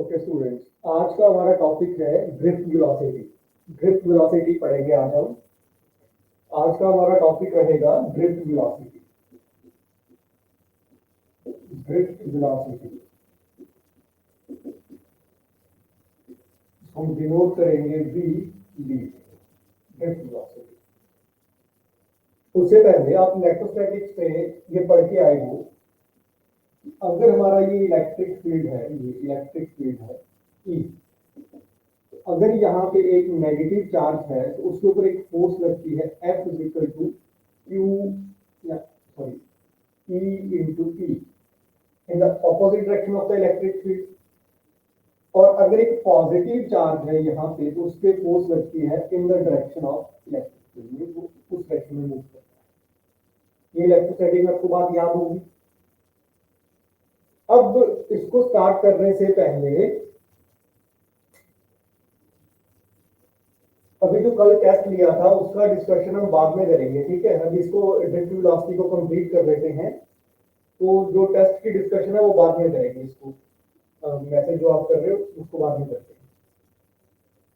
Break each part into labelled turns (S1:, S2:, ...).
S1: Okay students, आज का हमारा टॉपिक है ड्रिफ्ट वेलोसिटी। ड्रिफ्ट वेलोसिटी पढ़ेंगे आज हम। आज का हमारा टॉपिक रहेगा ड्रिफ्ट वेलोसिटी। ड्रिफ्ट वेलोसिटी हम डिनोट करेंगे वी डी। Drift velocity. उससे पहले आप इलेक्ट्रोस्टैटिक्स पे ये पढ़ के आए हो। अगर हमारा ये इलेक्ट्रिक फील्ड है, ये इलेक्ट्रिक फील्ड है ई, अगर यहाँ पे एक नेगेटिव चार्ज है तो उसके ऊपर एक फोर्स लगती है F equal to q sorry e into E in the opposite direction of the electric field. और अगर एक पॉजिटिव चार्ज है यहाँ पे तो उस पे फोर्स लगती है in the direction of electric field, वो उस डायरेक्शन में मूव करता है। ये इलेक्ट्रोस्टैटिक में आपको बात याद होगी। अब इसको स्टार्ट करने से पहले अभी जो कल टेस्ट लिया था उसका डिस्कशन हम बाद में करेंगे, ठीक है। अभी इसको ड्रिफ्ट वेलोसिटी को कंप्लीट कर लेते हैं, तो जो टेस्ट की डिस्कशन है वो बाद में करेंगे। इसको मैसेज जो आप कर रहे हो उसको बाद में करते हैं।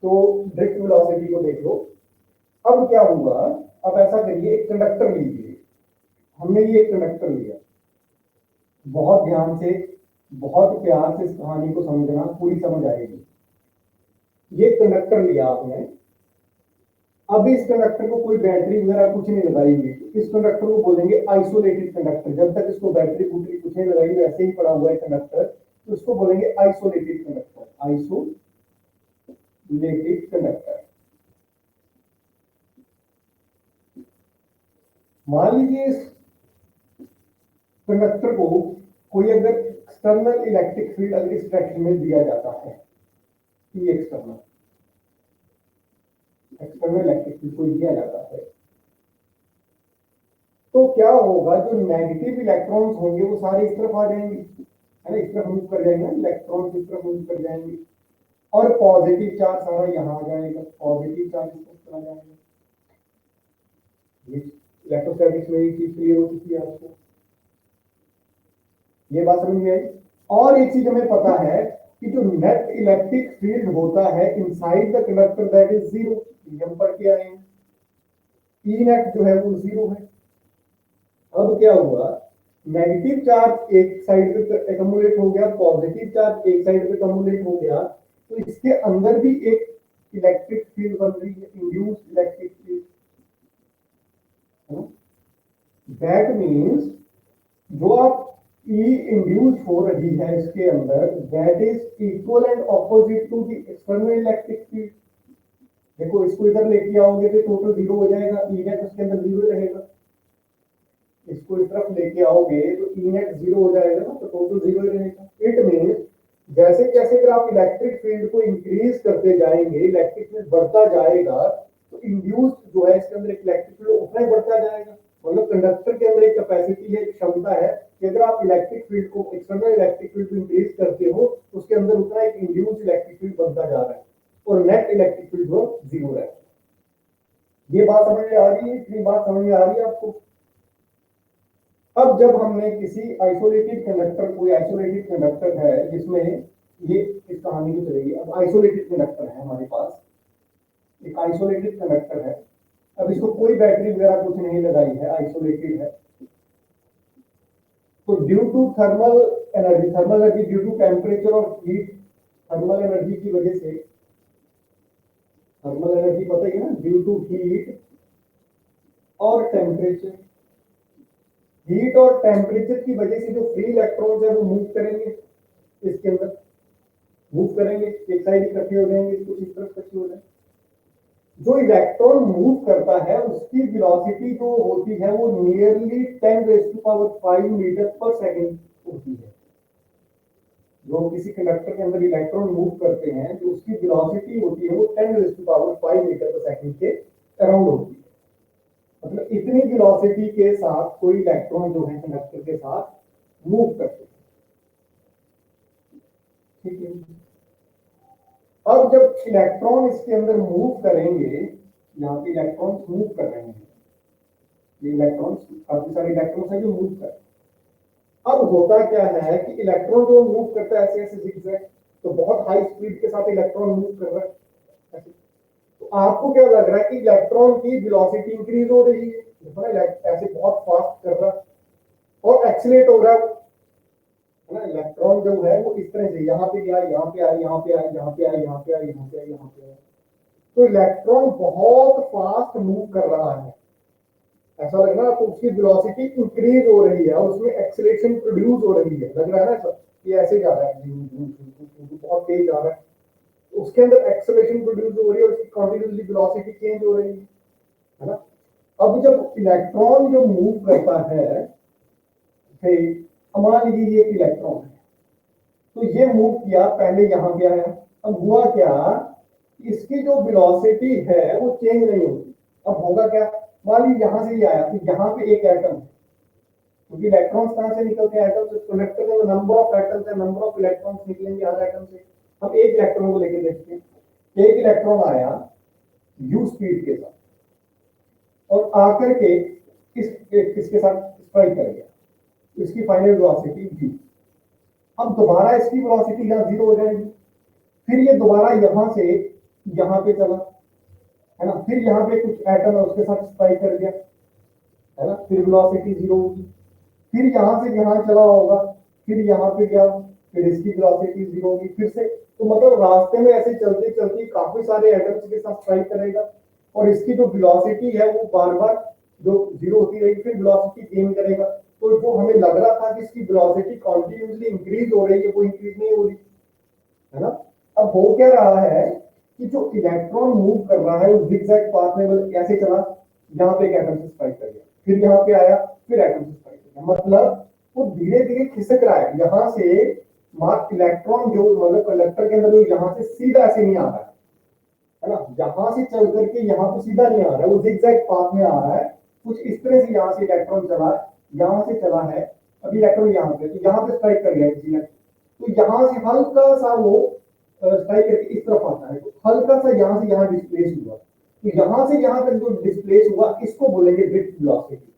S1: तो ड्रिफ्ट वेलोसिटी को देख लो। अब क्या हुआ, अब ऐसा करिए, एक कंडक्टर लीजिए। हमने ये एक कंडक्टर लिया, बहुत ध्यान से बहुत प्यार से इस कहानी को समझना, पूरी समझ आएगी। ये कंडक्टर लिया आपने। अब इस कंडक्टर को कोई बैटरी वगैरह कुछ नहीं लगाएंगे, इस कंडक्टर को बोलेंगे आइसोलेटेड कंडक्टर। जब तक इसको बैटरी बुटरी कुछ नहीं लगाएंगे, वैसे ही पड़ा हुआ है कंडक्टर, तो इसको बोलेंगे आइसोलेटेड कंडक्टर। Isolated conductor. मान लीजिए इस कंडक्टर को कोई अगर एक्सटर्नल इलेक्ट्रिक फील्ड अगर इस डायरेक्शन में दिया जाता है, ई एक्सटर्नल इलेक्ट्रिक फील्ड को दिया जाता है, तो क्या होगा, जो नेगेटिव इलेक्ट्रॉन्स होंगे वो सारे इस तरफ आ जाएंगे, है ना, इस तरफ मूव कर जाएंगे, इलेक्ट्रॉन्स इस तरफ मूव कर जाएंगे, और पॉजिटिव चार्ज सारा यहाँ आ जाएगा, पॉजिटिव चार्ज इस तरफ चला जाएगा। इलेक्ट्रोस्टैटिक्स में ये चीज क्लियर हो चुकी है आपको, ये बात समझ में आई। और एक चीज हमें पता है कि जो नेट इलेक्ट्रिक फील्ड होता है inside the conductor that is zero. हम पढ़ के आए हैं, ई नेट जो है वो जीरो है। अब क्या हुआ, नेगेटिव चार्ज एक साइड पे एकमुलेट हो गया, पॉजिटिव चार्ज एक साइड पे एकमुलेट हो गया, तो इसके अंदर भी एक इलेक्ट्रिक फील्ड बन रही है, induced electric field. That means जो आप ई इंड्यूस हो रही है इसके अंदर, that is equal and opposite to the external electric field. देखो, इसको इधर लेके आओगे तो टोटल जीरो हो जाएगा, ई नेट उसके अंदर जीरो रहेगा। इसको इस तरफ लेके आओगे तो ई नेट जीरो हो जाएगा ना, तो टोटल जीरो ही रहेगा। इट मीन्स जैसे जैसे अगर आप इलेक्ट्रिक फील्ड को इंक्रीज करते जाएंगे, इलेक्ट्रिक फील्ड बढ़ता जाएगा, तो इंड्यूस्ड जो है इसके अंदर इलेक्ट्रिक फील्ड उतना ही बढ़ता जाएगा। मतलब कंडक्टर के अंदर एक कैपेसिटी है, एक क्षमता है कि अगर आप इलेक्ट्रिक फील्ड को, एक्सटर्नल इलेक्ट्रिक फील्ड को इंक्रीज करते हो, उसके अंदर उतना एक इंड्यूस्ड इलेक्ट्रिक फील्ड बनता जा रहा है, और नेट इलेक्ट्रिक फील्ड जो जीरो है। ये बात समझ में आ रही है? इतनी बात समझ में आ रही है आपको? अब जब हमने किसी आइसोलेटेड कंडक्टर, कोई आइसोलेटेड कंडक्टर है जिसमें ये इस कहानी को चलेगी। अब आइसोलेटेड कंडक्टर है हमारे पास, एक आइसोलेटेड कंडक्टर है। अब इसको कोई बैटरी वगैरह कुछ नहीं लगाई है, आइसोलेटेड है। तो due to thermal energy due to temperature और हीट, थर्मल एनर्जी की वजह से, थर्मल एनर्जी पता ही है ना, ड्यू टू हीट और टेम्परेचर, हीट और टेम्परेचर की वजह से जो फ्री इलेक्ट्रॉन्स है वो मूव करेंगे, इसके अंदर मूव करेंगे, एक साइड इकट्ठे हो जाएंगे, कुछ इस तरफ इकट्ठे हो जाएंगे। जो इलेक्ट्रॉन मूव करता है उसकी वेलोसिटी जो होती है वो नियरली 10⁵ मीटर पर सेकंड होती है। जो किसी कंडक्टर के अंदर इलेक्ट्रॉन मूव करते हैं, जो उसकी वेलोसिटी होती है वो 10⁵ मीटर पर सेकंड के अराउंड होती है। मतलब इतनी वेलोसिटी के साथ कोई इलेक्ट्रॉन जो है कंडक्टर के साथ मूव करते हैं, ठीक है। अब जब इलेक्ट्रॉन इसके अंदर मूव करेंगे, यहाँ पे इलेक्ट्रॉन मूव कर रहे हैं, ये इलेक्ट्रॉन, काफी सारे इलेक्ट्रॉन है जो मूव कर रहे हैं। अब होता क्या है कि इलेक्ट्रॉन जो मूव करता है ऐसे ऐसे जिगजैग, तो बहुत हाई स्पीड के साथ इलेक्ट्रॉन मूव कर रहा है ऐसे। तो आपको क्या लग रहा है कि इलेक्ट्रॉन की वेलोसिटी इंक्रीज हो रही है, देखो ना ऐसे बहुत फास्ट कर रहा है और एक्सीलरेट हो रहा है ना। इलेक्ट्रॉन जो है वो इस तरह से यहाँ पे गया, यहाँ पे आया, यहाँ पे आया, यहाँ पे आया, यहाँ पे आया, यहाँ पे आया, यहाँ पे आया। तो इलेक्ट्रॉन बहुत फास्ट मूव कर रहा है, ऐसा लग रहा है आपको, उसकी वेलोसिटी इंक्रीज हो रही है और उसमें एक्सीलरेशन प्रोड्यूस हो रही है, लग रहा है ना सर कि ऐसे जा रहा है, बहुत तेज जा रहा है। उसके अंदर एक्सेलरेशन प्रोड्यूस हो रही है और उसकी कॉन्टिन्यूसली वेलोसिटी चेंज हो रही है ना। अब जब इलेक्ट्रॉन जो मूव करता है, मान लीजिए ये इलेक्ट्रॉन है, तो ये मूव किया, पहले यहां पे आया, अब हुआ क्या, इसकी जो वेलोसिटी है वो चेंज नहीं होती। अब होगा क्या, मान लीजिए यहां से ये आया, तो यहाँ पे एक एटम है, क्योंकि इलेक्ट्रॉन्स कहां से निकलते हैं, एटम से। कनेक्टर में नंबर ऑफ एटम्स है, नंबर ऑफ इलेक्ट्रॉन्स निकलेंगे हर एटम से। हम एक इलेक्ट्रॉन को लेके देखते हैं, एक इलेक्ट्रॉन आया यू स्पीड के साथ और आकर के किसके साथ स्ट्राइक कर गया, इसकी फाइनल वेलोसिटी v। अब दोबारा इसकी वेलोसिटी यहाँ 0 हो जाएगी, फिर ये दोबारा यहां से यहां पे चला, है ना, फिर यहाँ पे कुछ एटम है उसके साथ स्ट्राइक कर गया, है ना, फिर वेलोसिटी 0 होगी, फिर यहां से यहां चला होगा, फिर यहाँ पे गया, फिर इसकी वेलोसिटी 0 होगी फिर से। तो मतलब रास्ते में ऐसे चलते चलते काफी सारे एटम्स के साथ स्ट्राइक करेगा और इसकी जो वेलोसिटी है वो बार बार जो 0 होती रहेगी, फिर वेलोसिटी गेन करेगा। तो जो हमें लग रहा था कि इसकी वेलोसिटी कॉन्टिन्यूसली इंक्रीज हो रही है, वो इंक्रीज नहीं हो रही, है ना। अब हो क्या रहा है कि जो इलेक्ट्रॉन मूव कर रहा है वो जिगजैग पाथ में कैसे चला, यहाँ पे एक एटम से स्ट्राइक कर गया, फिर यहाँ पे आया, फिर एटम से स्ट्राइक कर गया, मतलब वो धीरे धीरे खिसक रहा है यहाँ से। मार्क इलेक्ट्रॉन जो मतलब कंडक्टर के अंदर जो यहाँ से सीधा ऐसे नहीं आ रहा है ना, यहाँ से चल करके यहाँ पे सीधा नहीं आ रहा है, वो जिगजैग पाथ में आ रहा है। कुछ इस तरह से यहाँ से इलेक्ट्रॉन चला है, यहाँ से चला है, अभी इलेक्ट्रॉन यहाँ पे, तो यहाँ पे स्ट्राइक कर गया किसी ने, तो यहाँ से हल्का सा वो स्ट्राइक करके इस तरफ आता है, तो हल्का सा यहाँ से यहाँ डिस्प्लेस हुआ, तो यहाँ से यहाँ तक जो डिस्प्लेस हुआ इसको बोलेंगे ड्रिफ्ट वेलोसिटी।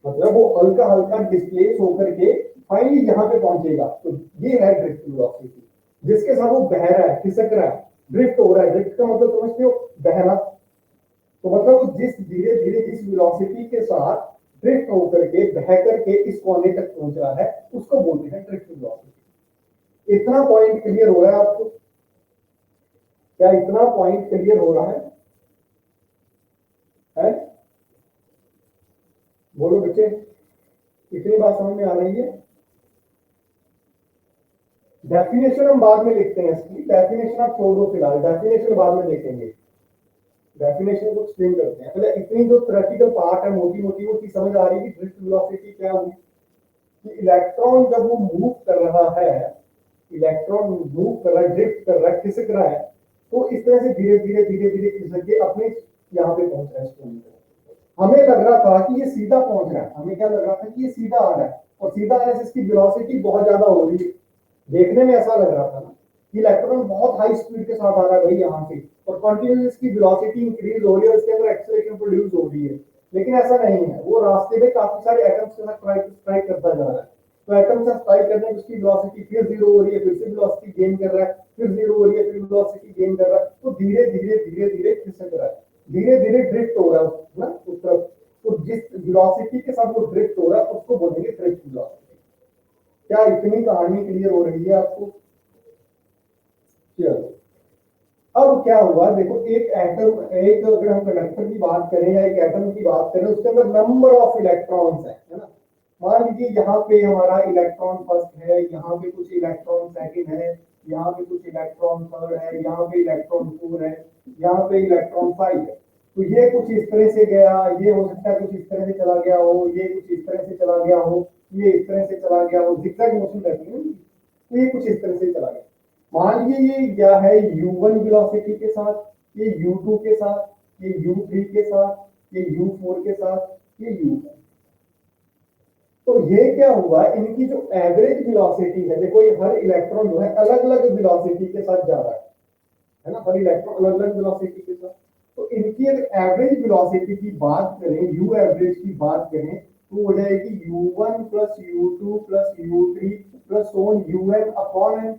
S1: मतलब वो हल्का हल्का डिस्प्लेस होकर के फाइनली यहाँ पे पहुंचेगा, तो ये है ड्रिफ्ट वेलोसिटी, जिसके साथ वो बह रहा है, खिसक रहा है, ड्रिफ्ट हो रहा है। ड्रिफ्ट का मतलब समझते हो, बहना। तो मतलब वो जिस धीरे धीरे जिस वेलोसिटी के साथ ड्रिफ्ट होकर के बह करके इस कोने तक पहुंच रहा है उसको बोलते हैं ड्रिफ्ट वेलोसिटी। इतना पॉइंट क्लियर हो रहा है आपको, क्या इतना पॉइंट क्लियर हो रहा है? बोलो बच्चे, इतनी बात समझ में आ रही है? डेफिनेशन हम बाद में लिखते हैं इसकी, डेफिनेशन आप छोड़ दो फिलहाल, डेफिनेशन बाद में देखेंगे, डेफिनेशन को एक्सप्लेन करते हैं। पहले इतनी जो थ्योरेटिकल पार्ट है मोटी मोटी वो चीज समझ आ रही है कि ड्रिफ्ट वेलोसिटी क्या हुई, कि इलेक्ट्रॉन जब वो मूव कर रहा है, इलेक्ट्रॉन मूव कर रहा है, ड्रिफ्ट कर रहा है, खिसक रहा है, तो इस तरह से धीरे धीरे धीरे धीरे खिसक के अपने यहाँ पे पहुंच रहा है। हमें लग रहा था कि ये सीधा पहुंच रहा है, हमें क्या लग रहा था कि ये सीधा आ रहा है, और सीधा आने से इसकी वेलोसिटी बहुत ज्यादा हो रही है, देखने में ऐसा लग रहा था ना कि इलेक्ट्रॉन बहुत हाई स्पीड के साथ आ रहा है भाई यहाँ से, और कंटिन्यूस इसकी वेलोसिटी इंक्रीज हो रही है और इसके अंदर एक्सेलरेशन प्रोड्यूस हो रही है। लेकिन ऐसा नहीं है, वो रास्ते में काफी सारे एटम्स के साथ स्ट्राइक करता जा रहा है, तो एटम से स्ट्राइक करने की उसकी वेलोसिटी फिर 0 हो रही है, फिर से वेलोसिटी गेन कर रहा है, फिर 0 हो रही है, फिर वेलोसिटी गेन कर रहा है, तो धीरे धीरे धीरे धीरे खिसक रहा है, धीरे धीरे ड्रिफ्ट हो रहा है ना उस तरफ। तो जिस वेलोसिटी के साथ वो ड्रिफ्ट हो रहा है उसको बोलेंगे ड्रिफ्ट वेलोसिटी। क्या इतनी कहानी क्लियर हो रही है आपको? चलो, अब क्या हुआ देखो, एक एटम, एक अगर हम कंडक्टर की बात करें या एक एटम की बात करें, उसके अंदर नंबर ऑफ इलेक्ट्रॉन्स है ना। मान लीजिए यहाँ पे हमारा इलेक्ट्रॉन फर्स्ट है, यहाँ पे कुछ इलेक्ट्रॉन सेकंड है, यहाँ पे कुछ इलेक्ट्रॉन थर्ड है, यहाँ पे इलेक्ट्रॉन फोर है, यहाँ पे इलेक्ट्रॉन फाइव है। तो ये कुछ इस तरह से गया, ये हो सकता है कुछ इस तरह से चला गया हो, ये कुछ इस तरह से चला गया हो, ये इस तरह से चला गया हो, जिगजैग मोशन रहती है, तो ये कुछ इस तरह से चला गया। मान लीजिए ये क्या है, u1 वेलोसिटी के साथ, ये u2 के साथ, ये u3 के साथ, ये u4 के साथ, ये u5। तो ये क्या हुआ, इनकी जो एवरेज वेलोसिटी है, देखो ये हर इलेक्ट्रॉन जो है अलग अलग वेलोसिटी के साथ जा रहा है ना, हर इलेक्ट्रॉन अलग अलग वेलोसिटी के साथ। तो इनकी एवरेज वेलोसिटी की बात करें, u एवरेज की बात करें, तो हो जाएगी u1 plus u2 plus u3 plus so on un upon n।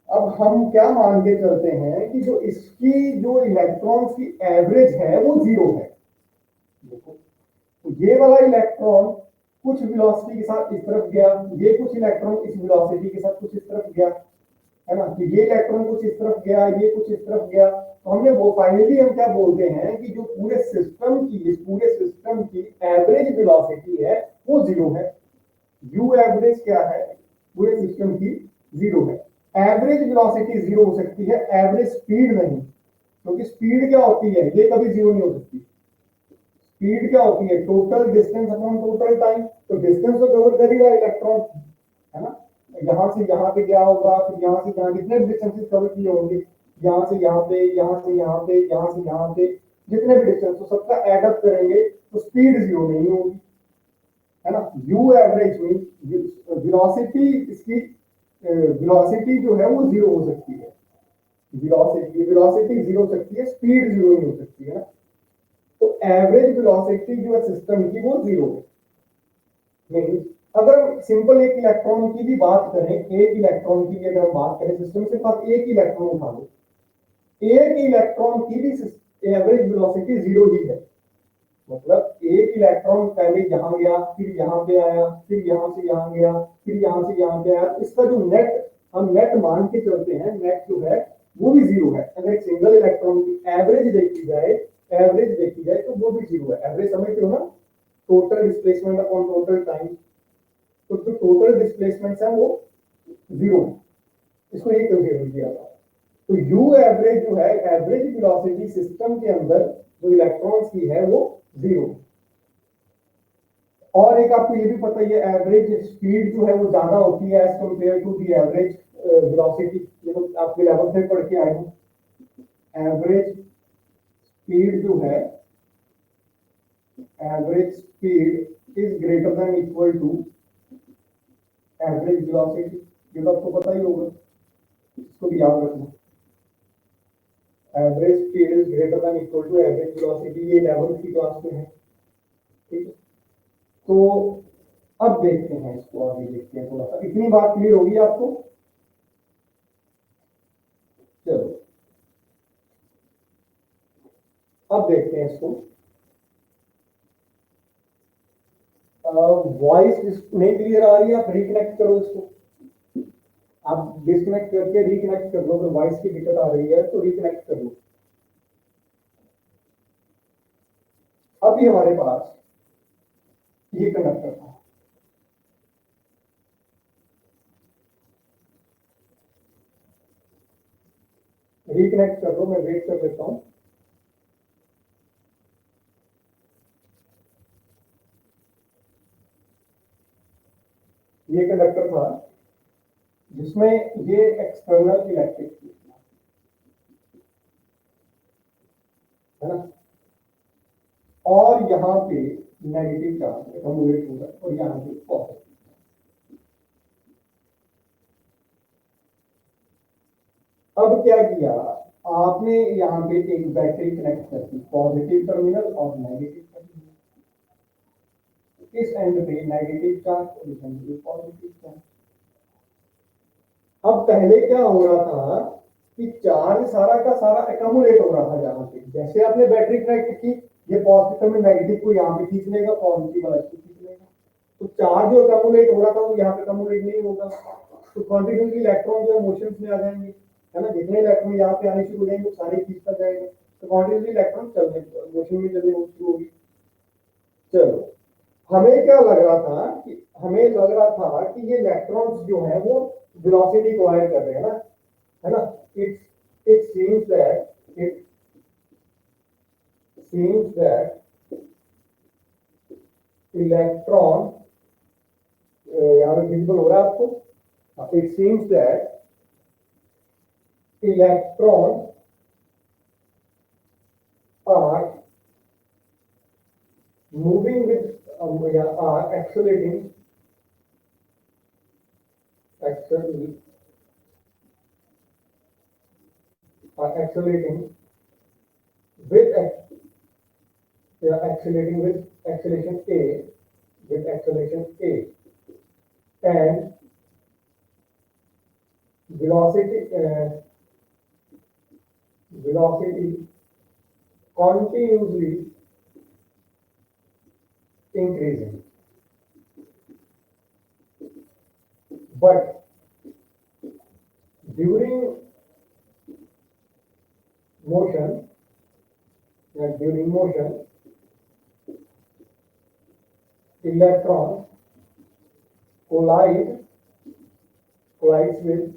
S1: अब हम क्या मान के चलते हैं कि जो इसकी जो इलेक्ट्रॉन्स की एवरेज है वो जीरो है। देखो, तो ये वाला इलेक्ट्रॉन कुछ वेलोसिटी के साथ इस तरफ गया, ये कुछ इलेक्ट्रॉन इस वेलोसिटी के साथ कुछ इस तरफ गया, है ना। तो ये इलेक्ट्रॉन कुछ इस तरफ गया, ये कुछ इस तरफ गया, तो हमने वो फाइनली हम क्या बोलते हैं कि जो पूरे सिस्टम की, इस पूरे सिस्टम की एवरेज वेलोसिटी है वो जीरो है। यू एवरेज क्या है पूरे सिस्टम की, जीरो है। एवरेज वेलोसिटी जीरो हो सकती है, एवरेज स्पीड नहीं, क्योंकि स्पीड क्या होती है, ये कभी जीरो नहीं हो सकती। स्पीड क्या होती है, total distance upon total time. तो डिस्टेंस तो कवर कर ही रहा इलेक्ट्रॉन, है ना। यहां से यहां पे क्या होगा, फिर यहां से यहां कितने डिस्टेंसेस कवर किए होंगे, यहां से यहां पे, यहां से यहां पे, यहां से यहां पे, जितने भी डिस्टेंस, तो सबका एड अप करेंगे तो स्पीड जीरो नहीं होगी, है ना। यू एवरेज मीन वेलोसिटी, इसकी वेलोसिटी जो है वो जीरो हो सकती है। वेलोसिटी जीरो हो सकती है, स्पीड जीरो नहीं हो सकती है ना। तो एवरेज वेलोसिटी जो है सिस्टम की वो जीरो है। नहीं, अगर सिंपल एक इलेक्ट्रॉन की भी बात करें, एक इलेक्ट्रॉन की भी अगर हम बात करें, सिस्टम से पास एक इलेक्ट्रॉन उठा लो, एक इलेक्ट्रॉन की भी एवरेज वेलोसिटी जीरो ही है। मतलब एक इलेक्ट्रॉन पहले यहां गया, फिर यहां पे आया, फिर यहां से यहां गया, फिर यहां से यहां पे आया, इसका जो नेट, हम नेट मान के चलते हैं, नेट जो है वो भी जीरो है। अगर एक सिंगल इलेक्ट्रॉन की एवरेज देखी जाए, एवरेज देखी जाए तो वो भी जीरो है। एवरेज समझते हो ना, total displacement upon total time. तो जो टोटल डिस्प्लेसमेंट है वो जीरो है, इसको एक कंसीडर किया था। तो यू एवरेज जो है, एवरेज वेलोसिटी सिस्टम के अंदर जो इलेक्ट्रॉन्स की है वो जीरो। और एक आपको ये भी पता ही है, एवरेज स्पीड जो है वो ज्यादा होती है as compare to the average velocity. ये तो आपके लेवल से पढ़ के आए हैं। एवरेज स्पीड जो है, average speed is greater than equal to average velocity. ये तो आपको पता ही होगा, इसको भी याद रखना। Average speed is greater than equal to average velocity, ये लेवल की क्लास में है, ठीक है। तो अब देखते हैं इसको, आगे देखते हैं थोड़ा सा, इतनी बात क्लियर होगी आपको। चलो अब देखते हैं इसको। वॉइस नहीं क्लियर आ रही है, आप रिकनेक्ट करो इसको। आप डिस्कनेक्ट करके रिकनेक्ट कर लो, अगर वॉइस की दिक्कत आ रही है तो रिकनेक्ट कर लो। अभी हमारे पास ये कंडक्टर था, रिकनेक्ट कर लो, मैं वेट कर लेता हूं। ये कंडक्टर था जिसमें ये एक्सटर्नल इलेक्ट्रिक है ना, और यहाँ पे नेगेटिव चार्ज अकोमोडेट होगा, और यहाँ पे पॉजिटिव। अब क्या किया आपने, यहाँ पे एक बैटरी कनेक्ट कर दी, पॉजिटिव टर्मिनल और नेगेटिव टर्मिनल। इस एंड पे नेगेटिव चार्ज और इस एंड पे पॉजिटिव चार्ज। अब पहले क्या हो रहा था कि चार्ज सारा का सारा एकोमोडेट हो रहा था यहाँ पे। जैसे आपने बैटरी कनेक्ट की, ये पॉजिटिव में नेगेटिव को यहाँ पे खींच लेगा, पॉजिटिव वाला इसको खींच लेगा। तो चार्ज जो एकोमोडेट हो रहा था वो यहाँ पे एकोमोडेट नहीं होगा, तो कॉन्टिन्यूसली इलेक्ट्रॉन जो मोशन में आ जाएंगे, है ना। जितने इलेक्ट्रॉन यहाँ पे आने शुरू हो जाएंगे सारे खींचता जाएगा, तो कॉन्टिन्यूसली इलेक्ट्रॉन चलने, मोशन में चलने शुरू होगी। चलो, हमें क्या लग रहा था कि, हमें लग रहा था कि ये इलेक्ट्रॉन्स जो है वो वेलोसिटी एक्वायर कर रहे हैं ना, है ना। It seems that, it seems that electron, यहाँ पे विजिबल हो रहा है आपको, it seems that electron are moving with accelerating, actually accelerating with accelerating with acceleration a, and velocity continuously increasing, but during motion, electron collides with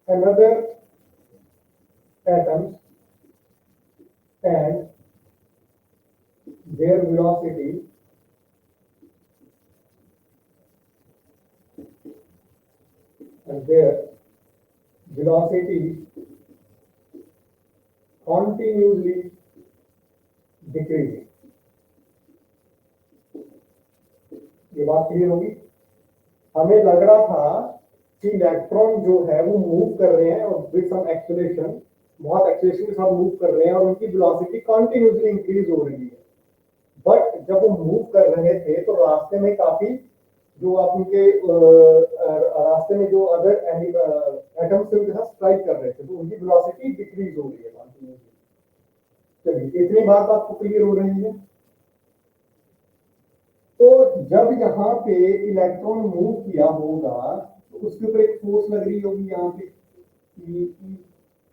S1: another atoms, and their velocity continuously decreasing. ये बात clear होगी? हमें लग रहा था कि electron जो है वो मूव कर रहे हैं और विद सम एक्सेलरेशन, बहुत एक्सेलरेशन के साथ मूव कर रहे हैं और उनकी वेलोसिटी कंटिन्यूअसली इंक्रीज हो रही है। बट जब वो मूव कर रहे थे तो रास्ते में काफी जो उनके रास्ते में जो अदर एटम्स थे उनके साथ स्ट्राइक कर रहे थे, तो उनकी वेलोसिटी डिक्रीज हो रही है कंटिन्यूअसली। चलिए, इतनी बात आपको क्लियर हो रही है? तो जब यहाँ पे इलेक्ट्रॉन मूव किया होगा तो उसके ऊपर एक फोर्स लग रही होगी, यहाँ पे E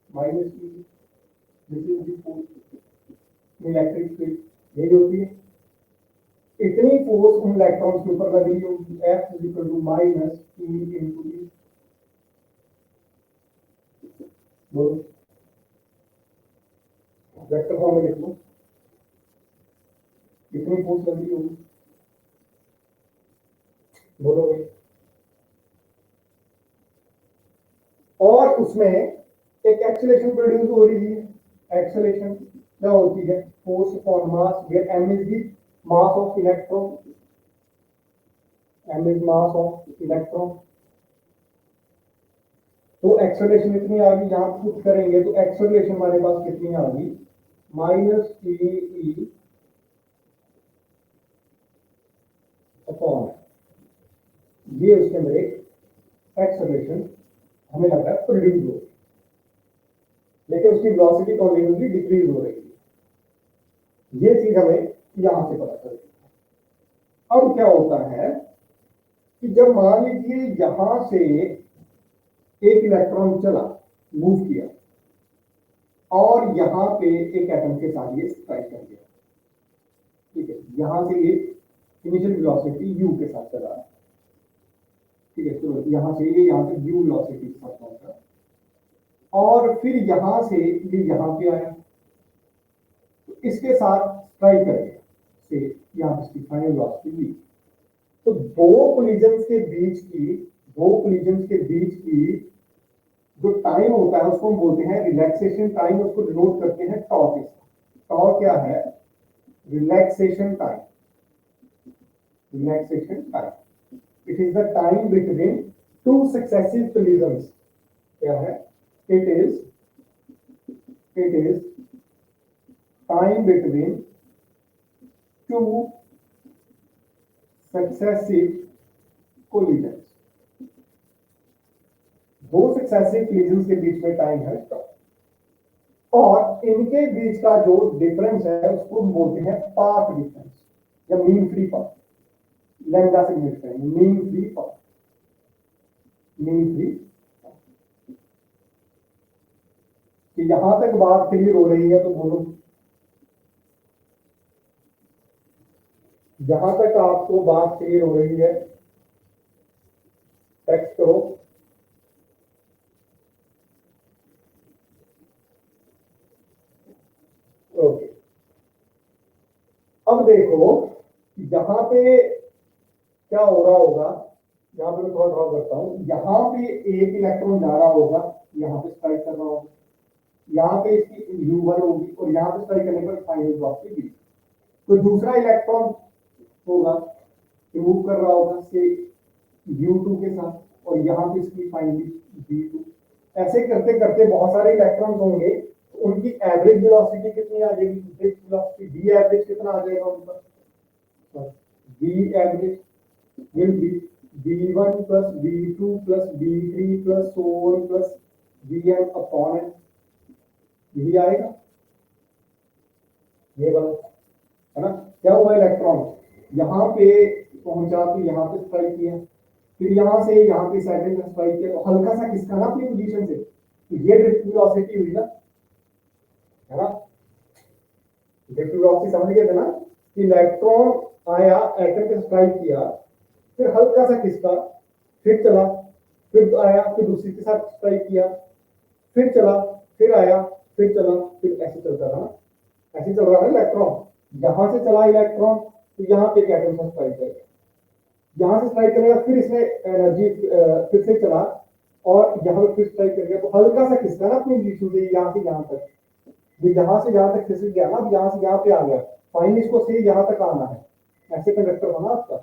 S1: minus E, this is the force electric field, यही होती है। इतनी फोर्स उन इलेक्ट्रॉन्स के ऊपर लग रही होगी, F is equal to minus E into E। बोलो, वेक्टर फॉर्म में लिख लो, इतनी फोर्स लग रही होगी। बोलो भाई। और उसमें एक एक्सेलरेशन प्रोड्यूस हो रही है। एक्सेलरेशन क्या होती है? Force upon mass, where m is the mass of electron, m is mass of electron. तो एक्सेलरेशन इतनी आ गई, यहां पुट करेंगे तो एक्सेलरेशन हमारे पास कितनी आ गई? माइनस E अपॉन, ये उसके अंदर एक एक्सेलरेशन हमें लग रहा है प्रोड्यूस हो, लेकिन उसकी वेलोसिटी कंटिन्यूअसली डिक्रीज हो रही है। ये चीज हमें यहां से पता चलेगी। अब क्या होता है कि जब मान लीजिए यहां से एक इलेक्ट्रॉन चला, मूव किया, और यहां पे एक एटम के साथ ये स्ट्राइक कर गया, ठीक है, यहां से ये इनिशियल वेलोसिटी u के साथ चला, ठीक है, तो यहां से ये यहां से u वेलोसिटी के साथ पहुंचा, और फिर यहां से ये यहां पे आया, तो इसके साथ स्ट्राइक करेगा से यहां पे इसकी फाइनल वेलोसिटी ली। तो दो कोलिजन्स के बीच की जो टाइम होता है उसको हम बोलते हैं रिलैक्सेशन टाइम, उसको डिनोट करते हैं टॉ के साथ। टॉ क्या है? Relaxation time. It is the time between two successive collisions. क्या है? It is time between two successive collisions. दो सक्सेसिव कोलिजन्स के बीच में टाइम है टॉ, और इनके बीच का जो डिफरेंस है उसको हम बोलते हैं पाथ डिफरेंस या मीन फ्री पाथ। लैम्डा से यूज करेंगे मीन फ्री पाथ। कि यहां तक बात क्लियर हो रही है तो बोलो, जहां तक आपको बात क्लियर हो रही है टेक्स्ट करो। ओके, अब देखो यहां पे क्या हो रहा होगा, यहां पे मैं थोड़ा ड्रॉ करता हूं। यहां पे एक इलेक्ट्रॉन जा रहा होगा, यहां पे स्ट्राइक कर रहा होगा, यहां पे इसकी U1 होगी, और यहां पे स्ट्राइक करने पर फाइनल वेलोसिटी। कोई दूसरा इलेक्ट्रॉन होगा, मूव कर रहा होगा से U2 के साथ, और यहां पे इसकी फाइनली V2। ऐसे करते करते बहुत सारे इलेक्ट्रॉन्स होंगे, तो उनकी एवरेज वेलोसिटी कितनी आ जाएगी? वेलोसिटी V एवरेज कितना आ जाएगा उनका? V average will be V1 plus V2 plus V3 plus so on plus Vn upon n, यही आएगा, ये वाला, है ना। क्या हुआ, इलेक्ट्रॉन यहाँ पे पहुंचा तो यहाँ पे स्ट्राइक किया, फिर यहाँ से यहाँ पे सेकंड में स्ट्राइक किया, तो हल्का सा किसका ना अपनी पोजीशन से, तो ये ड्रिफ्ट वेलोसिटी हुई ना, है ना। ड्रिफ्ट वेलोसिटी समझ गए थे ना, कि इलेक्ट्रॉन आया, एटम पे स्ट्राइक किया, फिर हल्का सा खिसका, फिर चला, फिर आया, फिर दूसरी के साथ स्ट्राइक किया, फिर चला, फिर आया, फिर चला, फिर ऐसे चलता रहा, ऐसे चल रहा है इलेक्ट्रॉन। यहां से चला इलेक्ट्रॉन तो यहाँ पे एक एटम से स्ट्राइक करेगा, यहां से स्ट्राइक करेगा, फिर इसमें एनर्जी फिर से चला और यहाँ पे फिर स्ट्राइक करेगा, तो हल्का सा खिसका ना अपनी पोजीशन से यहाँ से यहाँ तक, ये यहाँ से यहाँ तक खिसक गया ना, यहाँ से यहाँ पे आ गया, फाइनली इसको से यहाँ तक आना है, ऐसे कंडक्टर था ना आपका,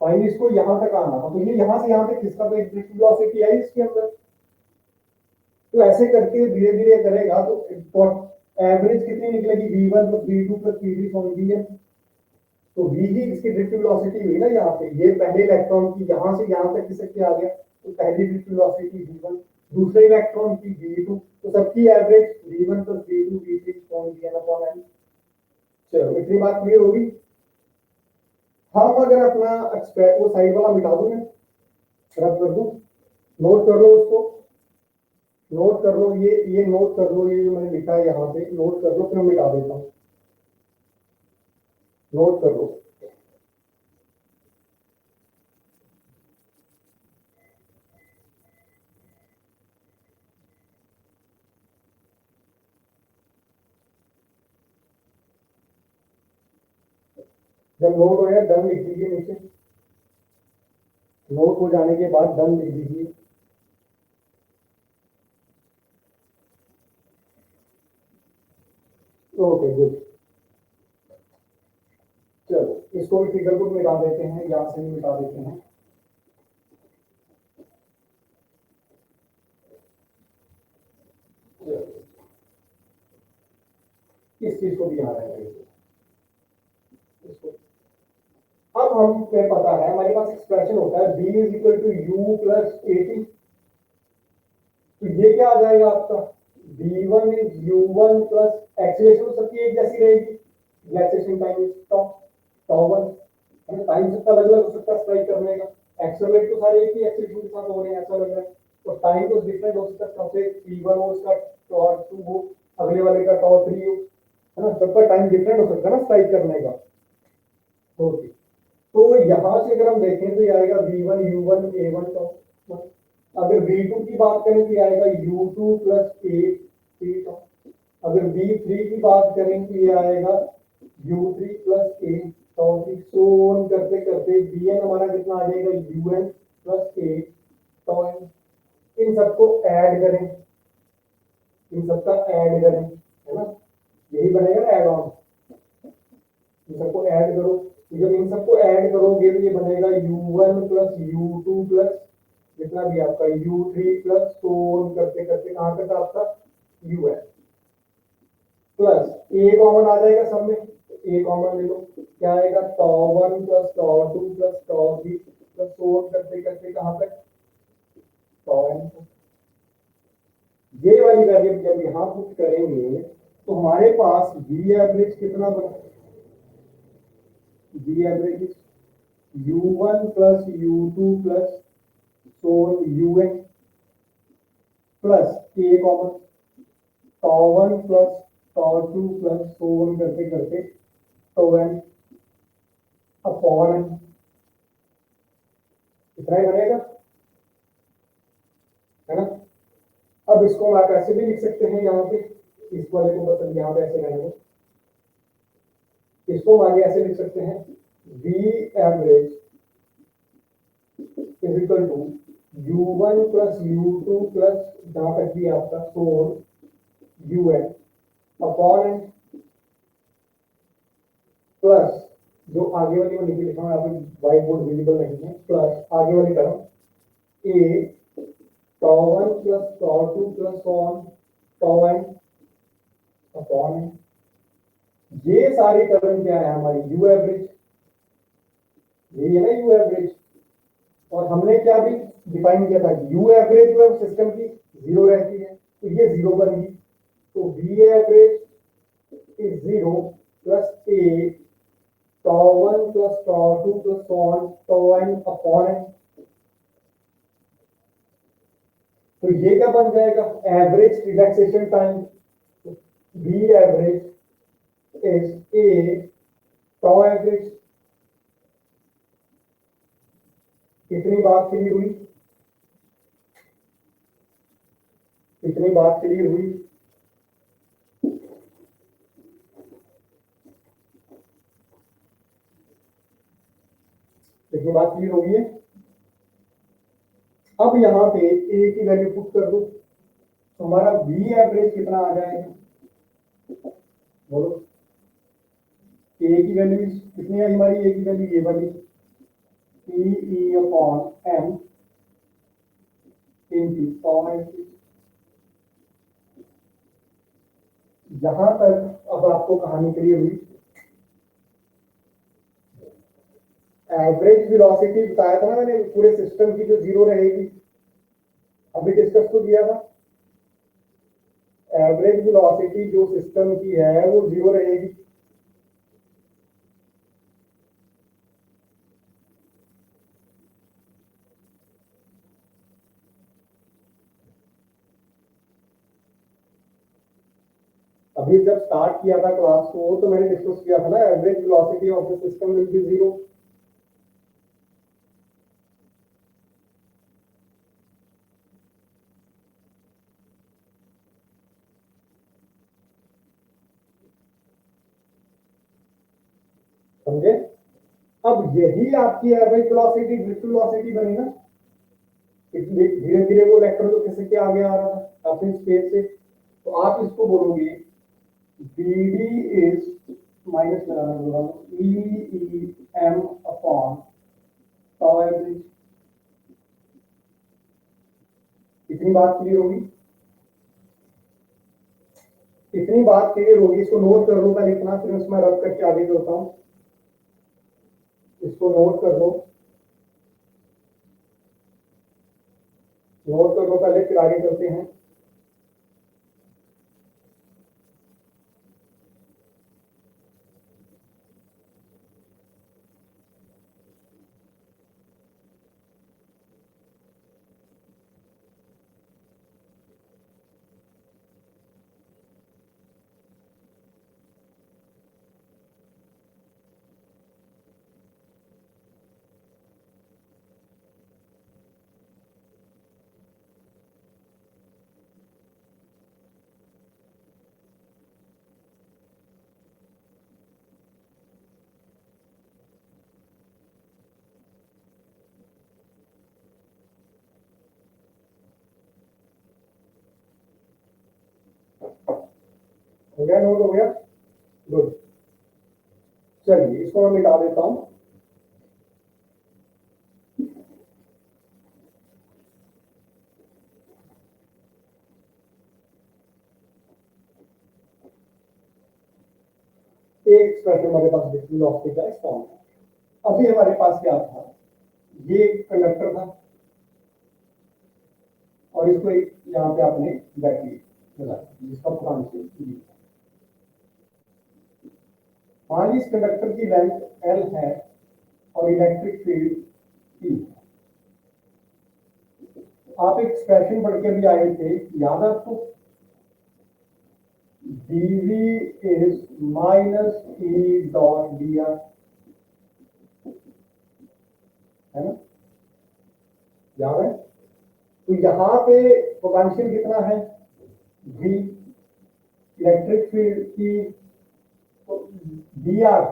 S1: फाइनली इसको यहाँ तक आना था, तो ये यहाँ से यहाँ तक खिसका, तो एक ड्रिफ्ट वेलोसिटी आई इसके अंदर। तो ऐसे करके धीरे धीरे करेगा तो एवरेज कितनी निकलेगी, V1 plus V2 plus V3 from Vn, तो V ही इसकी ड्रिफ्ट वेलोसिटी हुई ना यहाँ पे, ये पहले इलेक्ट्रॉन की यहाँ से यहाँ तक खिसक के आ गया, तो पहली ड्रिफ्ट वेलोसिटी V1, दूसरे इलेक्ट्रॉन की V2, तो सबकी average V1 plus V2 V3 from Vn upon n। चलो इतनी बात क्लियर होगी। हम अगर अपना एक्सपेक्ट वो साइड वाला मिटा दूं, मैं रब कर दूं, नोट कर लो उसको, नोट कर लो, ये नोट कर लो, ये जो मैंने लिखा है यहाँ पे नोट कर लो, फिर मैं मिटा देता हूँ, नोट कर लो। जब नोट हो जाए डन लिख दीजिए नीचे, नोट हो जाने के बाद डन लिख दीजिए। ओके गुड, चलो इसको भी फिगर को मिटा देते हैं, यहाँ से भी मिटा देते हैं। इस चीज को भी यहाँ रहेगा, इसको अब हमें पता है, हमारे पास एक्सप्रेशन होता है B is equal to U plus AT, तो ये क्या आ जाएगा आपका, V1 is U1 plus acceleration सबकी एक जैसी रहेगी, relaxation time is tau1, time सबका अलग अलग हो सकता है स्ट्राइक करने का, एक्सेलरेट तो सारे एक ही एक्सीलरेशन के साथ हो रहे हैं ऐसा लग रहा है, तो टाइम तो डिफरेंट हो सकता है, सबसे T1 हो उसका tau2 हो, अगले वाले का tau3 हो, है ना, सबका टाइम डिफरेंट हो सकता है ना स्ट्राइक करने का। ओके, तो यहां से अगर हम देखें तो ये आएगा V1 U1 A1 tau, अगर V2 की बात करें तो आएगा U2 प्लस A3 tau, अगर V3 की बात करें तो ये आएगा U3 plus A tau, so on करते करते Vn हमारा कितना आ जाएगा Un प्लस A tau, इन सबको ऐड करें, इन सबका ऐड करें, है ना, यही बनेगा ना ऐड ऑन, इन सबको ऐड करो, जब इन सबको ऐड करोगे तो ये बनेगा U1 प्लस U2 प्लस जितना भी आपका U3 प्लस तो करते करते कहां तक आपका UN प्लस A कॉमन आ जाएगा सब में, A कॉमन ले लो, क्या आएगा tau1 plus tau2 plus tau3 plus तो करते करते कहां तक tau n। ये वाली वैल्यू जब यहां पुट करेंगे तो हमारे पास V एवरेज कितना बना, V average is U1 plus U2 plus so UN plus A common tau1 plus tau2 plus so on करते करते tau n अपॉन n, इतना ही बनेगा, है ना। अब इसको आप ऐसे भी लिख सकते हैं, यहाँ पे इस वाले को मतलब यहाँ पे ऐसे रहेंगे, इसको हम आगे ऐसे लिख सकते हैं V average is equal to U1 plus U2 plus जहां तक भी आपका सोन UN अपॉन n प्लस जो आगे वाली को नीचे लिखा हूं, यहाँ पे व्हाइट बोर्ड विजिबल नहीं है, प्लस आगे वाली term A tau1 plus tau2 plus tau n upon n, ये सारी टर्म क्या है हमारी U एवरेज, यही है ना U एवरेज, और हमने क्या भी डिफाइन किया था, यू एवरेज जो है सिस्टम की जीरो रहती है, तो ये जीरो बन गई। तो V average is zero plus A tau 1 plus tau 2 plus so on tau n upon n। तो ये क्या बन जाएगा, average relaxation time, V average is A tau average. कितनी बात क्लियर हुई, कितनी बात क्लियर हुई? कितनी बात क्लियर होगी है? अब यहां पे ए की वैल्यू पुट कर दो, तो हमारा वी एवरेज कितना आ जाएगा, बोलो। ए की वैल्यू कितनी आई हमारी, ए की वैल्यू ये वाली e e upon m into tau average. यहां तक अब आपको कहानी क्लियर हुई। एवरेज वेलोसिटी बताया था ना मैंने पूरे सिस्टम की, जो जीरो रहेगी, अभी डिस्कस तो किया था। एवरेज वेलोसिटी जो सिस्टम की है वो जीरो रहेगी। अभी जब स्टार्ट किया था क्लास को तो मैंने डिस्कस किया था ना, average velocity of the system will be zero. समझे? अब यही आपकी एवरेज वेलोसिटी ड्रिफ्ट वेलोसिटी बनी ना, धीरे धीरे वो इलेक्ट्रॉन तो किसी के आगे आ रहा था अपनी स्पेस से, तो आप इसको बोलोगे BD इज माइनस लगाना होगा E M upon tau average. इतनी बात क्लियर होगी, इतनी बात क्लियर होगी। इसको नोट कर लो पहले इतना, फिर उसमें रब करके आगे चलता हूं। इसको नोट कर लो, नोट कर लो पहले, फिर आगे चलते हैं। हो गया, नोट हो गया, गुड। चलिए इसको मैं मिटा देता हूं। एक एक्सप्रेशन हमारे पास वेलोसिटी का इस फॉर्म है। अभी हमारे पास क्या था, ये कंडक्टर था और इसको यहाँ पे आपने बैटरी लगा दी, जिसका पोटेंशियल मान ली इस कंडक्टर की लेंथ एल है और इलेक्ट्रिक फील्ड ई। आप एक एक्सप्रेशन पढ़ के भी आए थे, याद है आपको, dv is minus E dot D R, है ना, याद है? तो यहां पे पोटेंशियल कितना है, v, इलेक्ट्रिक फील्ड की डी आर,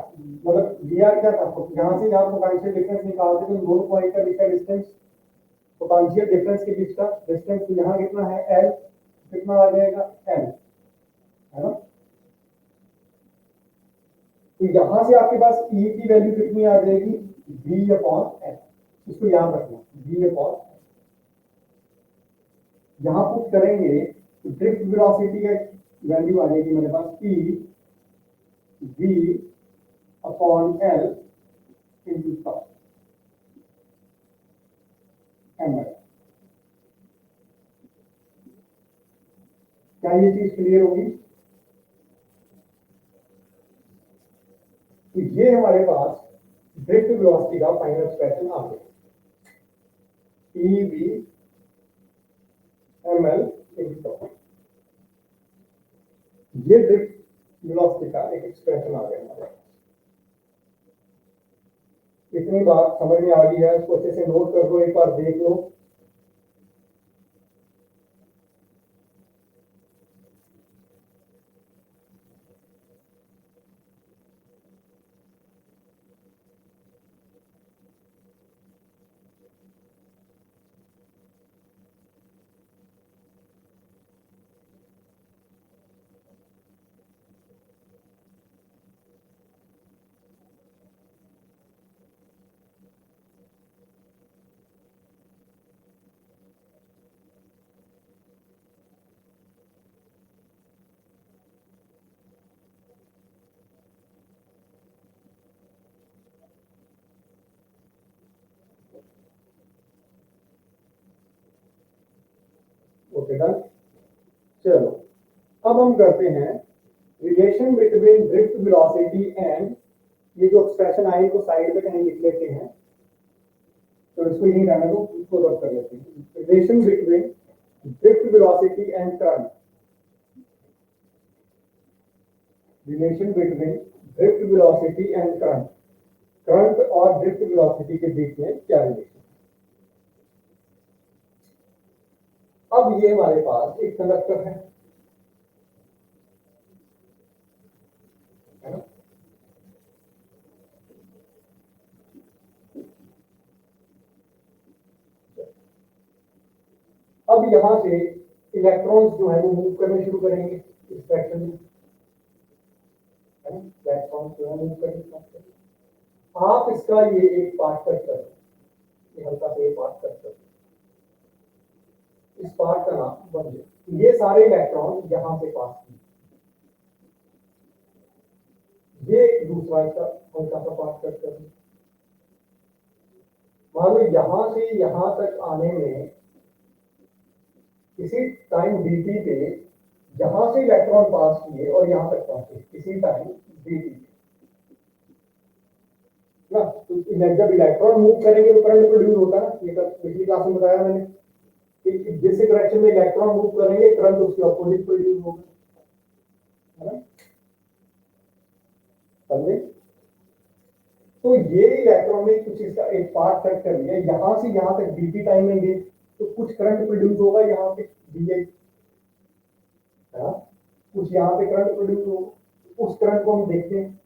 S1: मतलब डी आर क्या था, यहां से यहाँ पोटेंशियल डिफरेंस निकालते तो दोनों पॉइंट का बीच का डिस्टेंस, पोटेंशियल डिफरेंस के बीच का डिस्टेंस, तो यहाँ कितना है एल, कितना आ जाएगा एल, है ना। तो यहां से आपके पास E की वैल्यू कितनी आ जाएगी, V अपॉन एल। इसको याद रखना, V अपॉन एल यहां पुट करेंगे तो ड्रिफ्ट वेलोसिटी का वैल्यू आ जाएगी मेरे पास E V upon L into tau. ml। क्या ये चीज क्लियर होगी? तो ये हमारे पास ड्रिफ्ट वेलोसिटी का फाइनल एक्सप्रेशन आ गया, EV ml × ये ड्रिफ्ट वेलोसिटी का एक एक्सप्रेशन आ गया हमारे पास। इतनी बात समझ में आ गई है, इसको अच्छे से नोट कर लो, एक बार देख लो। Okay done. चलो अब हम करते हैं relation between drift velocity and, ये जो एक्सप्रेशन आई को साइड पे कहीं लिख लेते हैं, तो इसको यहीं रहने दो, इसको रब कर लेते हैं। Relation between drift velocity and current, relation between drift velocity and current, current और ड्रिफ्ट वेलोसिटी के बीच में क्या रिलेशन। अब ये हमारे पास एक कंडक्टर है ना? अब यहां से इलेक्ट्रॉन्स जो है वो मूव करने शुरू करेंगे इस डायरेक्शन में, इलेक्ट्रॉन्स जो है मूव करने शुरू करेंगे। आप इसका ये एक पार्ट कट कर, ये हल्का सा ये पार्ट कट कर, इस पार्ट का नाम बन गया। ये सारे इलेक्ट्रॉन यहां से पास किए, ये दूसरा इसका हल्का सा पार्ट कट कर, मान लो यहां से यहां तक आने में किसी टाइम dt पे यहां से इलेक्ट्रॉन पास किए और यहां तक पहुंचे किसी टाइम dt पे ना, तो जब इलेक्ट्रॉन मूव करेंगे तो करंट प्रोड्यूस होता है। ये पिछली क्लास में बताया मैंने कि जिस डायरेक्शन में इलेक्ट्रॉन मूव करेंगे करंट उसके अपोजिट प्रोड्यूस होगा, है ना, समझे? तो ये इलेक्ट्रॉन ने कुछ इसका एक पार्ट कट कर लिया, यहां से यहां तक dt टाइम में गए तो कुछ करंट प्रोड्यूस होगा यहाँ पे डी, कुछ यहाँ पे करंट प्रोड्यूस होगा, उस करंट को हम देखते हैं।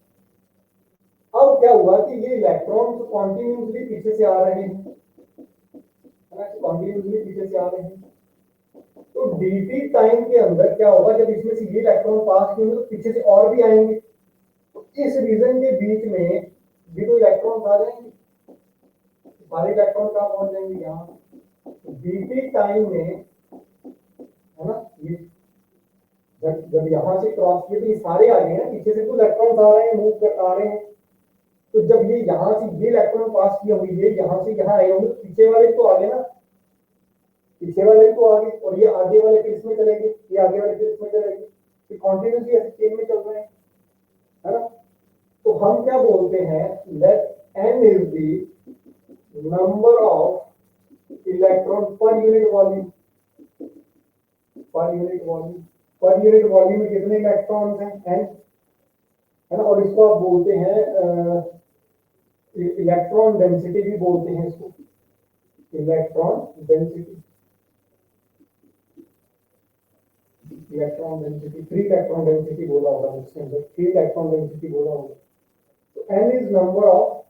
S1: अब क्या हुआ कि ये इलेक्ट्रॉन तो कॉन्टिन्यूसली पीछे से आ रहे हैं, कॉन्टिन्यूसली पीछे से आ रहे हैं, तो dt टाइम के अंदर क्या होगा, जब इसमें से ये इलेक्ट्रॉन पास किए तो पीछे से और भी आएंगे, तो इस रीजन के बीच में भी तो इलेक्ट्रॉन आ जाएंगे, सारे इलेक्ट्रॉन कहाँ पहुंच जाएंगे, यहाँ dt टाइम में, है ना, ये जब यहां से क्रॉस किए तो ये सारे आ गए हैं, पीछे से तो इलेक्ट्रॉन आ रहे हैं, मूव कर आ रहे हैं, तो जब ये यहां से ये इलेक्ट्रॉन पास किए होंगे, ये यहां से यहां आए होंगे, पीछे वाले तो आगे ना, पीछे वाले तो आगे, और ये आगे वाले फिर इसमें चलेंगे, ये आगे वाले फिर इसमें चलेंगे, ये कॉन्टिन्यूसली ऐसे चेन में चल रहे हैं, है ना। तो हम क्या बोलते हैं, let n is the number of electron per unit volume, per unit volume, per unit volume में कितने इलेक्ट्रॉन्स हैं, n, है ना। और इसको आप बोलते हैं इलेक्ट्रॉन डेंसिटी भी बोलते हैं इसको, electron density, electron density, free electron density बोला होगा इसके अंदर, फ्री इलेक्ट्रॉन डेंसिटी बोला होगा। तो n is number of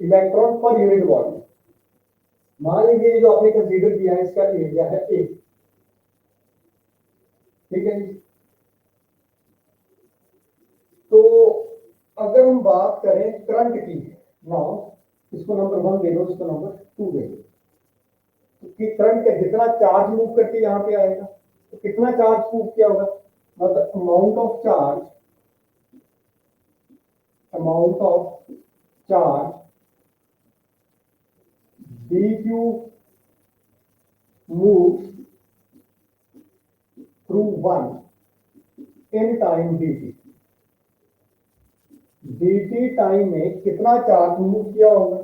S1: electron per unit volume. मान लीजिए जो आपने कंसीडर किया है इसका एरिया है A, ठीक है जी। तो अगर हम बात करें करंट की, नाउ इसको नंबर 1 दे दो, इसको नंबर 2 दे दो, कि करंट का जितना चार्ज मूव करके यहाँ पे आएगा, तो कितना चार्ज मूव किया होगा, मतलब amount of charge, amount of charge dq moves through one in time dt, dt time में कितना चार्ज मूव किया होगा,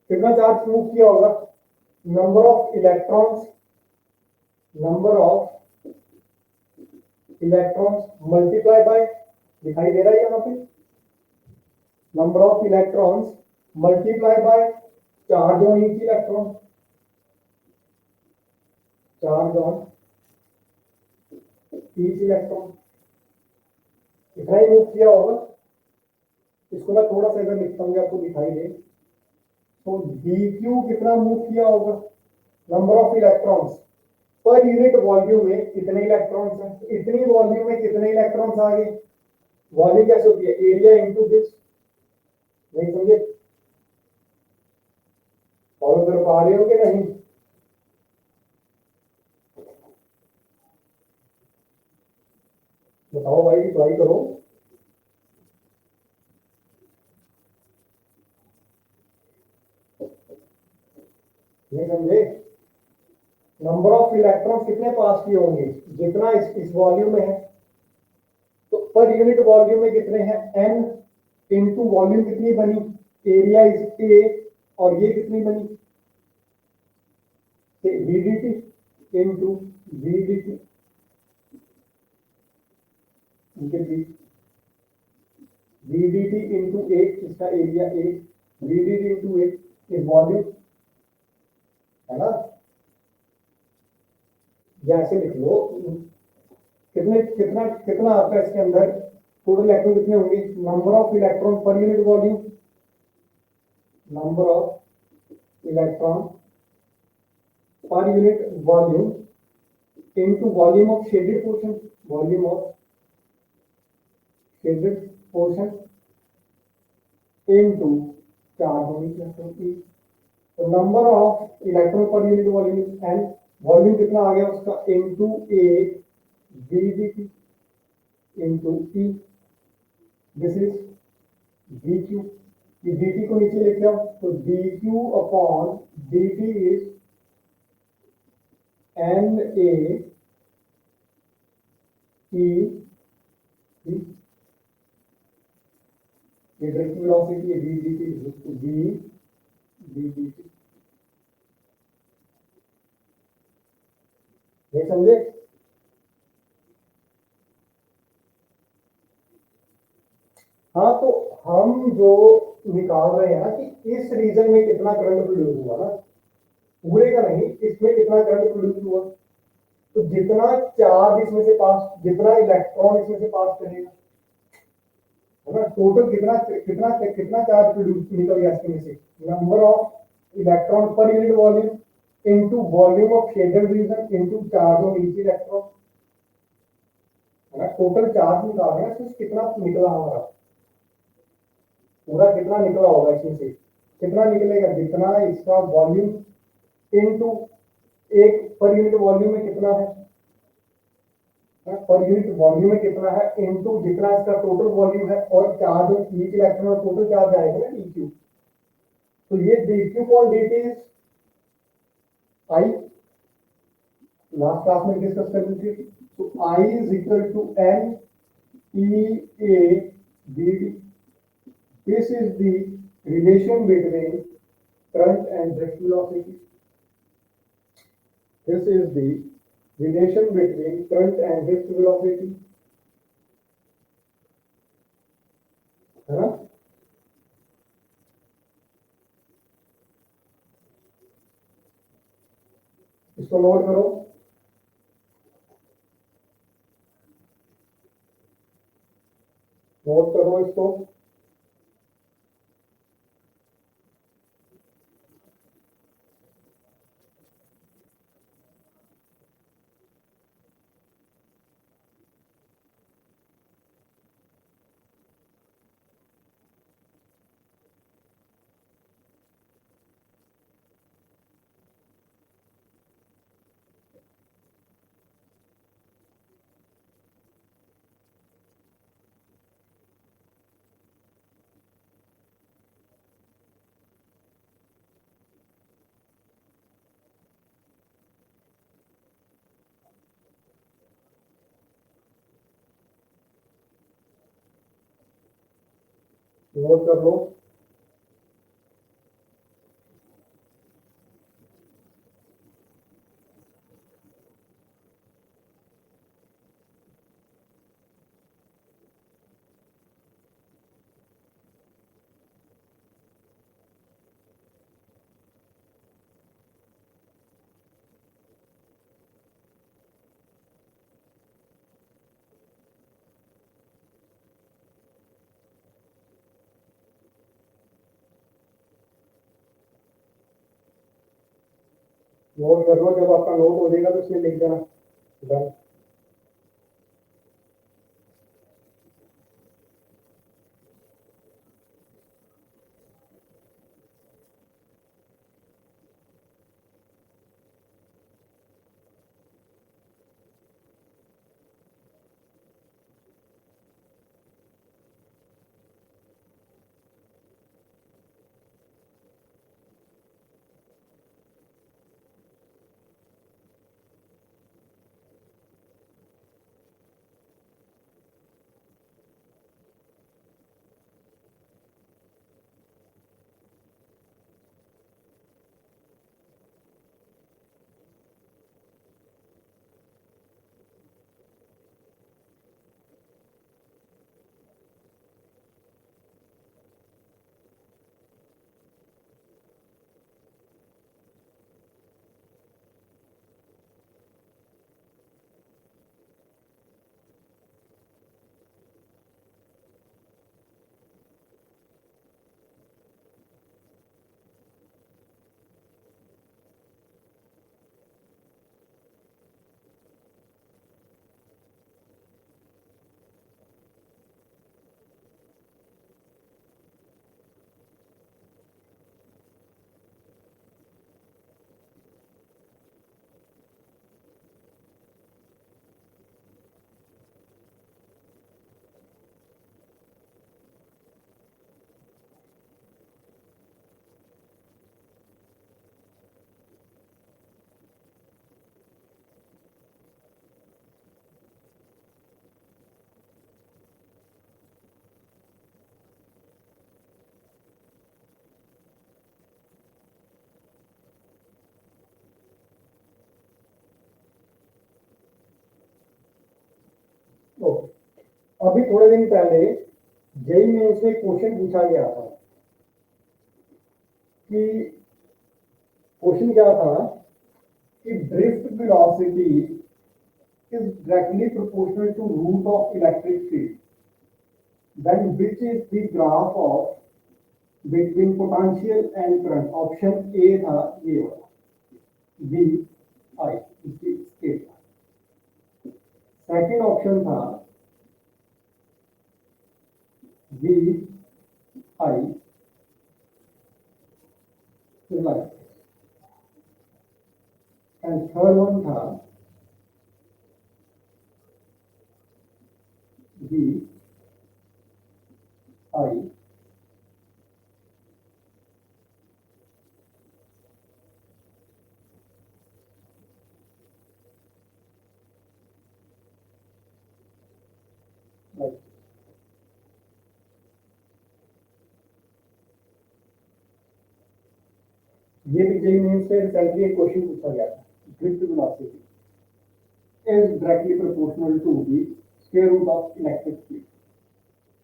S1: कितना चार्ज मूव किया होगा, number of electrons, number of electrons multiply by, दिखाई दे रहा है यहाँ पे, number of electrons multiply by charge on each electron, charge on each electron, इतना ही मूव किया होगा। इसको मैं थोड़ा सा अगर लिखता हूँ आपको दिखाई दे, तो dq कितना मूव किया होगा, number of electrons per unit volume में कितने इलेक्ट्रॉन्स हैं, इतनी वॉल्यूम में कितने इलेक्ट्रॉन्स आ गए, वॉल्यूम कैसे होती है, एरिया इनटू दिस, नहीं समझे, फॉलो कर पा रहे हो कि नहीं, बताओ भाई, ट्राई करो। नहीं समझे, नंबर ऑफ इलेक्ट्रॉन्स कितने पास किए होंगे, जितना इस वॉल्यूम में है, तो पर यूनिट वॉल्यूम में कितने हैं, n इंटू वॉल्यूम कितनी बनी, एरिया इज a, और ये कितनी बनी, vdt into vdt, vdt into a, इसका area a, vdt into a is volume, है ना, या ऐसे लिख लो, कितने कितना कितना आपका इसके अंदर टोटल इलेक्ट्रॉन कितने होंगे, number of electron per unit volume, number of electron per unit volume into volume of shaded portion, volume of shaded portion into charge on each electron की, तो number of electron per unit volume n, volume कितना आ गया उसका, into A vdt into E, this is dq, ये dt को नीचे लेके आओ, तो dq upon dt is na e, ये डायरेक्ट वेलोसिटी है, vdt is equal to v ddt, ये समझे, हाँ, तो हम जो निकाल रहे हैं ना कि इस रीजन में कितना करंट प्रोड्यूस हुआ ना, पूरे का नहीं, इसमें कितना करंट प्रोड्यूस हुआ, तो जितना चार्ज इसमें से पास, जितना इलेक्ट्रॉन इसमें से पास करेगा, है ना, टोटल कितना कितना कितना चार्ज प्रोड्यूस निकल गया इसमें से, number of electron per unit volume into volume of shaded region into charge on each electron, है ना, टोटल चार्ज निकाल रहे हैं, कितना निकला हमारा, पूरा कितना निकला होगा इसमें से, कितना निकलेगा, जितना इसका वॉल्यूम इनटू एक पर यूनिट वॉल्यूम में कितना है, पर यूनिट वॉल्यूम में कितना है, इनटू जितना इसका टोटल वॉल्यूम है, और चार्ज ईच इलेक्ट्रॉन में टोटल चार्ज आएगा ना dq, तो ये dq कौन dt is I, last class में डिस्कस कर दी थी, तो I is equal to n e a dt, this is the relation between current and drift velocity, this is the relation between current and drift velocity, है ना, इसको note करो, note करो इसको, नोट कर लो। नोट कर लो, जब आपका नोट हो जाएगा तो इसमें लिख देना। डन। ओके, अभी थोड़े दिन पहले जेई में उससे क्वेश्चन पूछा गया था कि क्वेश्चन क्या था कि drift velocity is directly proportional to root of electric field, then which is the graph of between potential and current? Option A था ये वाला, वी आई, इसकी स्केल। सेकंड ऑप्शन था V I like, and third one था V I like. ये भी JEE Mains से recently एक क्वेश्चन पूछा गया था, drift velocity is directly proportional to the square root of electric field।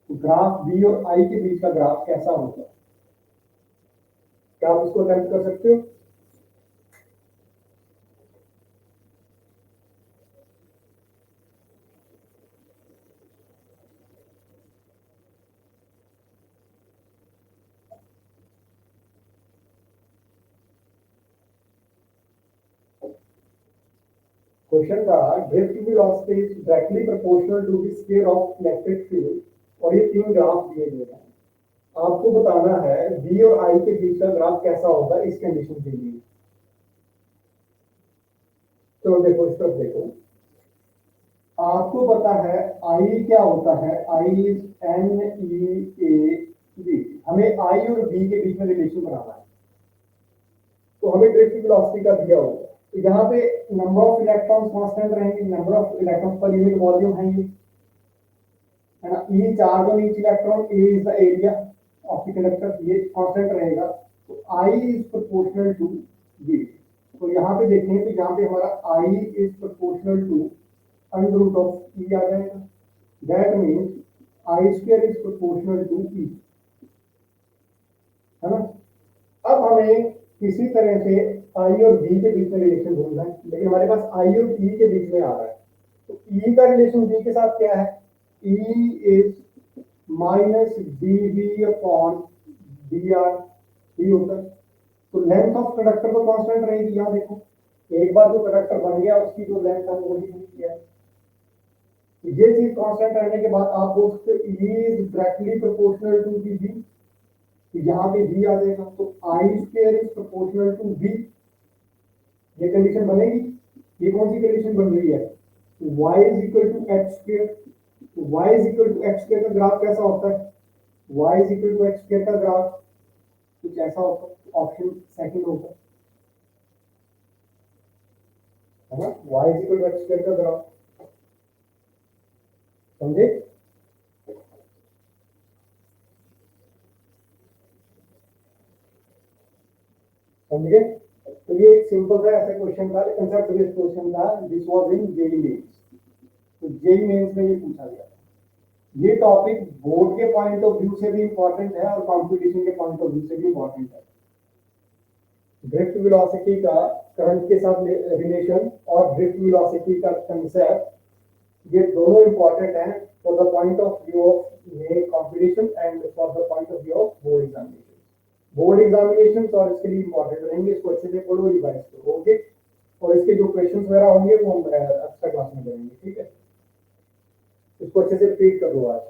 S1: तो ग्राफ बी और आई के बीच का ग्राफ कैसा होगा, क्या आप इसको अटेम्प्ट कर सकते हो? क्वेश्चन था drift velocity is directly proportional to the square of electric field, और ये तीन ग्राफ दिए गए हैं। आपको बताना है बी और आई के बीच का ग्राफ कैसा होगा इस कंडीशन के लिए। तो देखो, इस तरफ देखो, आपको पता है आई क्या होता है, I is n e A v. हमें आई और बी के बीच में रिलेशन बनाना है, तो हमें ड्रिफ्ट वेलोसिटी का दिया होगा। तो यहाँ पे नंबर ऑफ इलेक्ट्रॉन्स कांस्टेंट रहेंगे, number of electrons per unit volume है ये, है ना। E charge on each electron, A is the area, of the conductor, ये कांस्टेंट रहेगा, तो I is proportional to v. तो यहाँ पे देखें तो यहाँ पे हमारा I is proportional to under root of e आ जाएगा। That means I square is proportional to e, है ना। अब हमें किसी तरह से आई और बी के बीच में रिलेशन ढूंढना है, लेकिन हमारे पास आई और ई के बीच में आ रहा है, तो ई का रिलेशन बी के साथ क्या है, E is minus d V upon d r, d होता है। तो लेंथ ऑफ कंडक्टर तो कांस्टेंट रहेगी, यहाँ देखो एक बार जो कंडक्टर बन गया उसकी जो लेंथ है वो ही किया है, तो ये चीज कांस्टेंट रहने के बाद आप बोल सकते e is directly proportional to the b, तो यहाँ पे v आ जाएगा, तो I square is proportional to v, ये कंडीशन बनेगी। ये कौन सी कंडीशन बन रही है, y is equal to x square, तो y is equal to x square का ग्राफ कैसा होता है, y is equal to x square का ग्राफ कुछ ऐसा होता है, ऑप्शन सेकंड होगा, है ना, y is equal to x square का ग्राफ, समझे। समझे, तो ये एक सिंपल सा ऐसा क्वेश्चन था, कंसेप्ट बेस्ड क्वेश्चन था, this was in JEE Mains, तो जेईई मेंस में ये पूछा गया। ये टॉपिक बोर्ड के पॉइंट ऑफ व्यू से भी इंपॉर्टेंट है और कंपटीशन के पॉइंट ऑफ व्यू से भी इंपॉर्टेंट है। ड्रिफ्ट वेलोसिटी का करंट के साथ रिलेशन और ड्रिफ्ट वेलोसिटी का कंसेप्ट, ये दोनों इंपॉर्टेंट हैं for the point of view of competition and for the point of view of board examination. Board examination और इसके लिए इंपॉर्टेंट रहेंगे, इसको अच्छे से पढ़ो, रिवाइज करो, ओके। और इसके जो क्वेश्चंस वगैरह होंगे वो हम एक्स्ट्रा क्लास में करेंगे, ठीक है। इसको अच्छे से रिपीट कर दो आज।